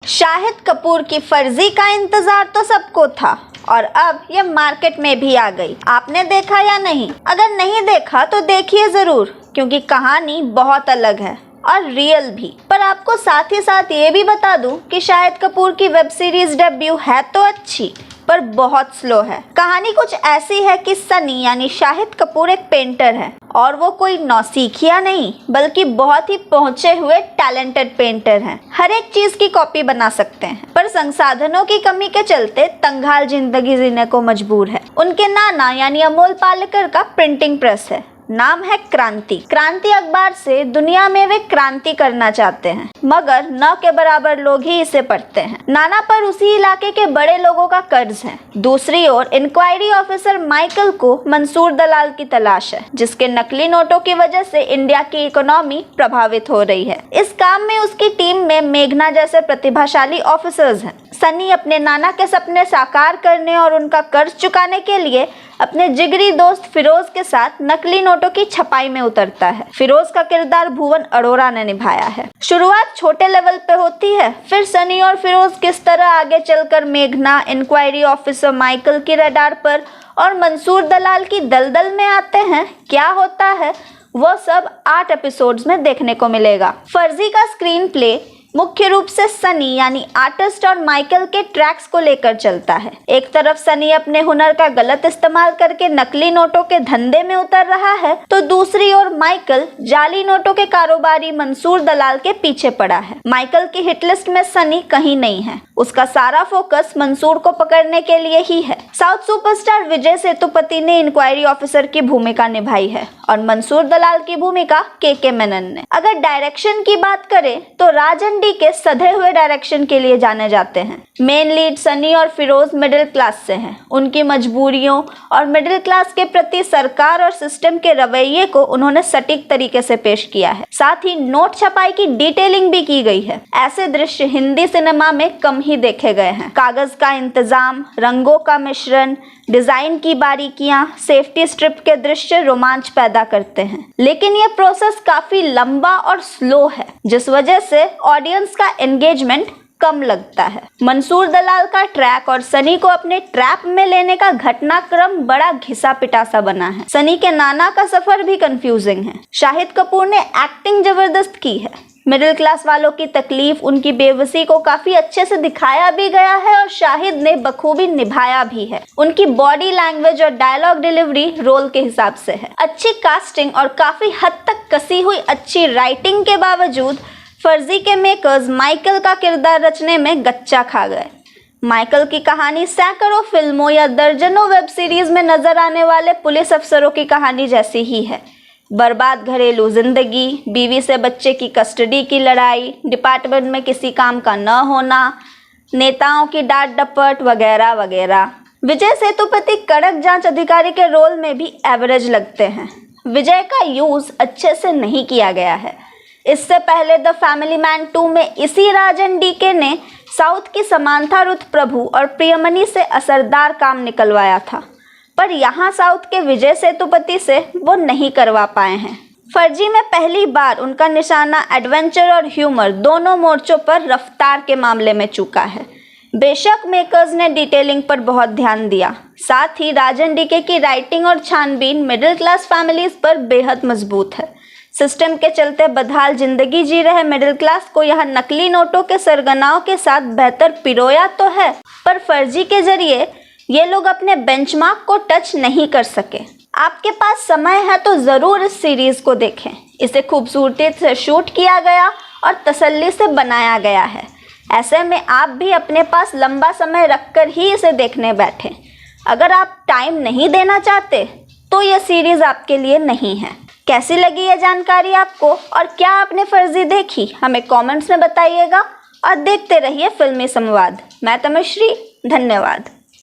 शाहिद कपूर की फर्जी का इंतजार तो सबको था और अब ये मार्केट में भी आ गई। आपने देखा या नहीं? अगर नहीं देखा तो देखिए जरूर, क्योंकि कहानी बहुत अलग है और रियल भी। पर आपको साथ ही साथ ये भी बता दूं कि शाहिद कपूर की वेब सीरीज डेब्यू है तो अच्छी, पर बहुत स्लो है। कहानी कुछ ऐसी है कि सनी यानी शाहिद कपूर एक पेंटर है और वो कोई नौसिखिया नहीं बल्कि बहुत ही पहुंचे हुए टैलेंटेड पेंटर हैं। हर एक चीज की कॉपी बना सकते हैं, पर संसाधनों की कमी के चलते तंगहाल जिंदगी जीने को मजबूर है। उनके नाना यानी अमोल पालेकर का प्रिंटिंग प्रेस है, नाम है क्रांति। क्रांति अखबार से दुनिया में वे क्रांति करना चाहते हैं, मगर न के बराबर लोग ही इसे पढ़ते हैं। नाना पर उसी इलाके के बड़े लोगों का कर्ज है। दूसरी ओर इंक्वायरी ऑफिसर माइकल को मंसूर दलाल की तलाश है, जिसके नकली नोटों की वजह से इंडिया की इकोनॉमी प्रभावित हो रही है। इस काम में उसकी टीम में मेघना जैसे प्रतिभाशाली ऑफिसर्स हैं। सनी अपने नाना के सपने साकार करने और उनका कर्ज चुकाने के लिए अपने जिगरी दोस्त फिरोज के साथ नकली नोटों की छपाई में उतरता है। फिरोज का किरदार भुवन अरोड़ा ने निभाया है। शुरुआत छोटे लेवल पे होती है, फिर सनी और फिरोज किस तरह आगे चलकर मेघना, इंक्वायरी ऑफिसर माइकल की रडार पर और मंसूर दलाल की दलदल में आते हैं, क्या होता है वो सब 8 एपिसोड्स में देखने को मिलेगा। फर्जी का स्क्रीन प्ले मुख्य रूप से सनी यानी आर्टिस्ट और माइकल के ट्रैक्स को लेकर चलता है। एक तरफ सनी अपने हुनर का गलत इस्तेमाल करके नकली नोटों के धंधे में उतर रहा है, तो दूसरी ओर माइकल जाली नोटों के कारोबारी मंसूर दलाल के पीछे पड़ा है। माइकल की हिट लिस्ट में सनी कहीं नहीं है, उसका सारा फोकस मंसूर को पकड़ने के लिए ही है। साउथ सुपरस्टार विजय सेतुपति ने इंक्वायरी ऑफिसर की भूमिका निभाई है और मंसूर दलाल की भूमिका के मेनन ने। अगर डायरेक्शन की बात करें तो राजन डी के सधे हुए डायरेक्शन के लिए जाने जाते हैं। मेन लीड सनी और फिरोज मिडिल क्लास से हैं। उनकी मजबूरियों और मिडिल क्लास के प्रति सरकार और सिस्टम के रवैये को उन्होंने सटीक तरीके से पेश किया है। साथ ही नोट छपाई की डिटेलिंग भी की गई है। ऐसे दृश्य हिंदी सिनेमा में कम ही देखे गए हैं। कागज का इंतजाम, रंगों का मिश्रण, डिजाइन की बारीकियां, सेफ्टी स्ट्रिप के दृश्य रोमांच पैदा करते हैं। लेकिन यह प्रोसेस काफी लंबा और स्लो है, जिस वजह से ऑडियंस का एंगेजमेंट कम लगता है। मंसूर दलाल का ट्रैक और सनी को अपने ट्रैप में लेने का घटनाक्रम बड़ा घिसा पिटा सा बना है। सनी के नाना का सफर भी कंफ्यूजिंग है। शाहिद कपूर ने एक्टिंग जबरदस्त की है। मिडिल क्लास वालों की तकलीफ, उनकी बेबसी को काफी अच्छे से दिखाया भी गया है और शाहिद ने बखूबी निभाया भी है। उनकी बॉडी लैंग्वेज और डायलॉग डिलीवरी रोल के हिसाब से है। अच्छी कास्टिंग और काफी हद तक कसी हुई अच्छी राइटिंग के बावजूद फर्जी के मेकर्स माइकल का किरदार रचने में गच्चा खा गए। माइकल की कहानी सैकड़ों फिल्मों या दर्जनों वेब सीरीज में नजर आने वाले पुलिस अफसरों की कहानी जैसी ही है। बर्बाद घरेलू जिंदगी, बीवी से बच्चे की कस्टडी की लड़ाई, डिपार्टमेंट में किसी काम का न होना, नेताओं की डांट डपट वगैरह वगैरह। विजय सेतुपति कड़क जांच अधिकारी के रोल में भी एवरेज लगते हैं। विजय का यूज अच्छे से नहीं किया गया है। इससे पहले द फैमिली मैन 2 में इसी राजन डीके ने साउथ की समांथा रुथ प्रभु और प्रियमनी से असरदार काम निकलवाया था, पर यहाँ साउथ के विजय सेतुपति से वो नहीं करवा पाए हैं। फर्जी में पहली बार उनका निशाना एडवेंचर और ह्यूमर दोनों मोर्चों पर रफ्तार के मामले में चूका है। बेशक मेकर्स ने डिटेलिंग पर बहुत ध्यान दिया, साथ ही राजन डीके की राइटिंग और छानबीन मिडिल क्लास फैमिलीज पर बेहद मजबूत है। सिस्टम के चलते बदहाल जिंदगी जी रहे मिडिल क्लास को यहाँ नकली नोटों के सरगनाओं के साथ बेहतर पिरोया तो है, पर फर्जी के जरिए ये लोग अपने बेंचमार्क को टच नहीं कर सके। आपके पास समय है तो ज़रूर इस सीरीज़ को देखें। इसे खूबसूरती से शूट किया गया और तसल्ली से बनाया गया है। ऐसे में आप भी अपने पास लंबा समय रखकर ही इसे देखने बैठें। अगर आप टाइम नहीं देना चाहते तो यह सीरीज़ आपके लिए नहीं है। कैसी लगी यह जानकारी आपको और क्या आपने फर्जी देखी, हमें कमेंट्स में बताइएगा और देखते रहिए फिल्मी संवाद। मैं तनुश्री, धन्यवाद।